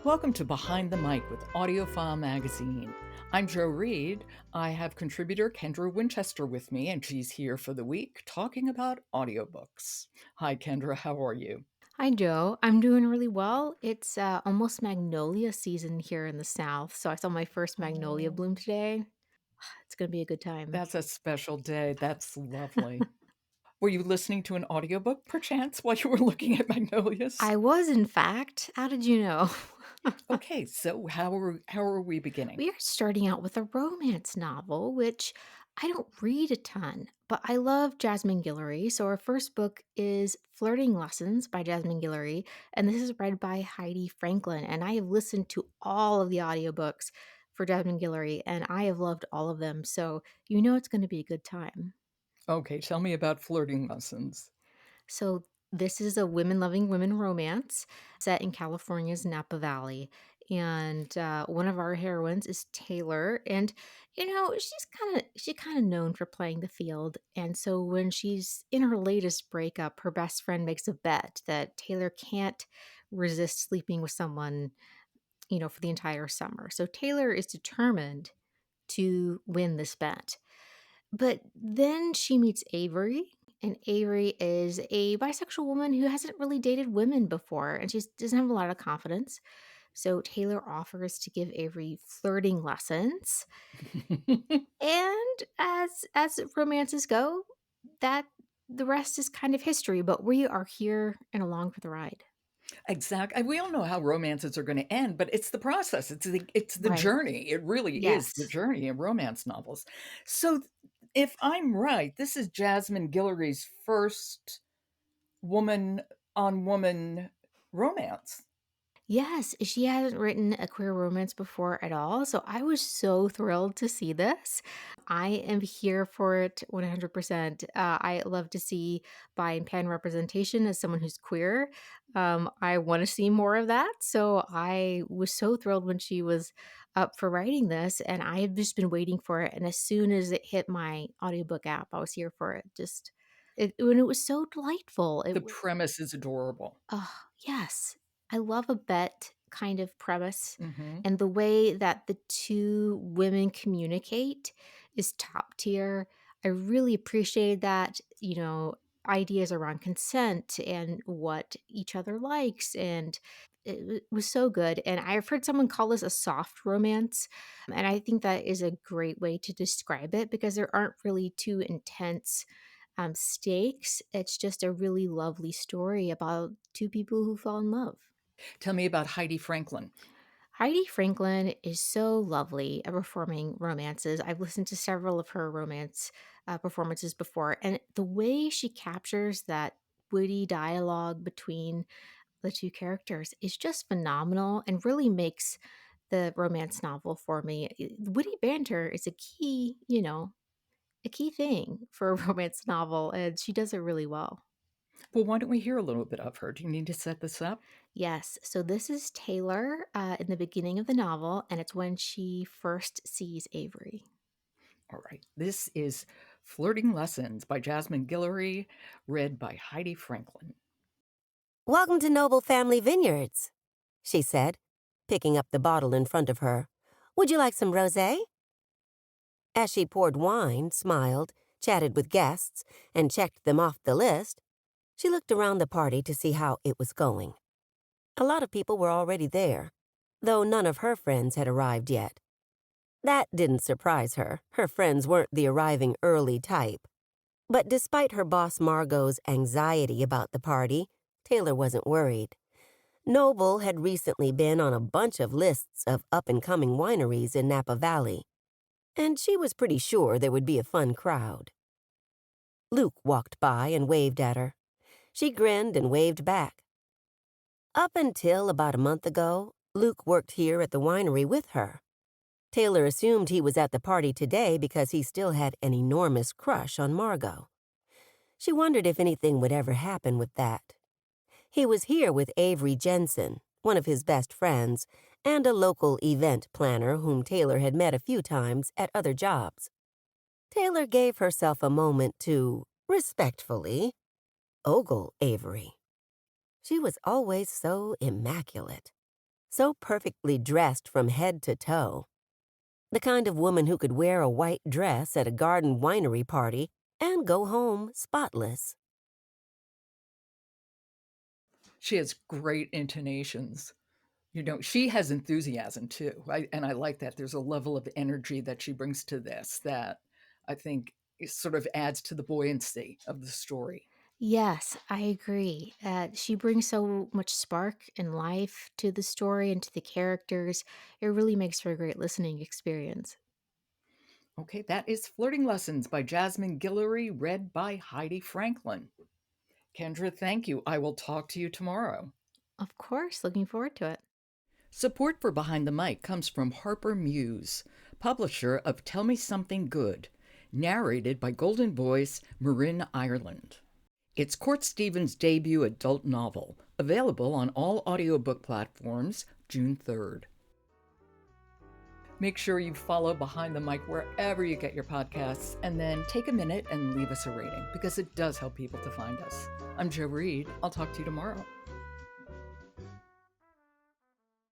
Welcome to Behind the Mic with AudioFile magazine. I'm Joe Reed. I have contributor Kendra Winchester with me, and she's here for the week talking about audiobooks. Hi, Kendra. How are you? Hi, Joe. I'm doing really well. It's almost magnolia season here in the South. So I saw my first magnolia Oh, bloom today. It's going to be a good time. that's a special day. That's lovely. Were you listening to an audiobook, perchance, while you were looking at magnolias? I was, in fact. How did you know? Okay, so how are we beginning? We are starting out with a romance novel, which I don't read a ton, but I love Jasmine Guillory. So our first book is Flirting Lessons by Jasmine Guillory, and this is read by Heidi Franklin. And I have listened to all of the audiobooks for Jasmine Guillory, and I have loved all of them. So you know it's going to be a good time. Okay, tell me about flirting lessons. So this is a women loving women romance set in California's Napa Valley. And one of our heroines is Taylor, and she's kind of known for playing the field. And so when she's in her latest breakup, her best friend makes a bet that Taylor can't resist sleeping with someone, for the entire summer. So Taylor is determined to win this bet. But then she meets Avery, and Avery is a bisexual woman who hasn't really dated women before, and she doesn't have a lot of confidence. So Taylor offers to give Avery flirting lessons, and as romances go, that the rest is kind of history. But we are here and along for the ride. Exactly. We all know how romances are going to end, but it's the process. It's the Right. journey. It really is the Yes. journey in romance novels. So, if I'm right, this is Jasmine Guillory's first woman on woman romance. Yes, she hasn't written a queer romance before at all, so I was so thrilled to see this. I am here for it 100%. I love to see bi and pan representation as someone who's queer. I want to see more of that, so I was so thrilled when she was up for writing this, and I have just been waiting for it. And as soon as it hit my audiobook app, I was here for it. When it was so delightful. The premise is adorable. Oh, yes. I love a bet kind of premise, Hmm. and the way that the two women communicate is top tier. I really appreciate that, ideas around consent and what each other likes, and was so good. And I've heard someone call this a soft romance, and I think that is a great way to describe it because there aren't really too intense stakes. It's just a really lovely story about two people who fall in love. Tell me about Heidi Franklin. Heidi Franklin is so lovely at performing romances. I've listened to several of her romance performances before, and the way she captures that witty dialogue between the two characters is just phenomenal and really makes the romance novel for me. Witty banter is a key thing for a romance novel, and she does it really well. Well, why don't we hear a little bit of her? Do you need to set this up? Yes. So this is Taylor in the beginning of the novel, and it's when she first sees Avery. All right. This is Flirting Lessons by Jasmine Guillory, read by Heidi Franklin. Welcome to Noble Family Vineyards, she said, picking up the bottle in front of her. Would you like some rosé? As she poured wine, smiled, chatted with guests, and checked them off the list, she looked around the party to see how it was going. A lot of people were already there, though none of her friends had arrived yet. That didn't surprise her. Her friends weren't the arriving early type. But despite her boss Margot's anxiety about the party, Taylor wasn't worried. Noble had recently been on a bunch of lists of up-and-coming wineries in Napa Valley, and she was pretty sure there would be a fun crowd. Luke walked by and waved at her. She grinned and waved back. Up until about a month ago, Luke worked here at the winery with her. Taylor assumed he was at the party today because he still had an enormous crush on Margot. She wondered if anything would ever happen with that. He was here with Avery Jensen, one of his best friends, and a local event planner whom Taylor had met a few times at other jobs. Taylor gave herself a moment to, respectfully, ogle Avery. She was always so immaculate. so perfectly dressed from head to toe. The kind of woman who could wear a white dress at a garden winery party and go home spotless. She has great intonations. She has enthusiasm too. And I like that. There's a level of energy that she brings to this that I think it sort of adds to the buoyancy of the story. Yes, I agree. She brings so much spark and life to the story and to the characters. It really makes for a great listening experience. Okay, that is Flirting Lessons by Jasmine Guillory, read by Heidi Franklin. Kendra, thank you. I will talk to you tomorrow. Of course, looking forward to it. Support for Behind the Mic comes from Harper Muse, publisher of Tell Me Something Good, narrated by Golden Voice Marin Ireland. It's Court Stevens' debut adult novel, available on all audiobook platforms June 3rd. Make sure you follow Behind the Mic wherever you get your podcasts, and then take a minute and leave us a rating because it does help people to find us. I'm Jo Reed. I'll talk to you tomorrow.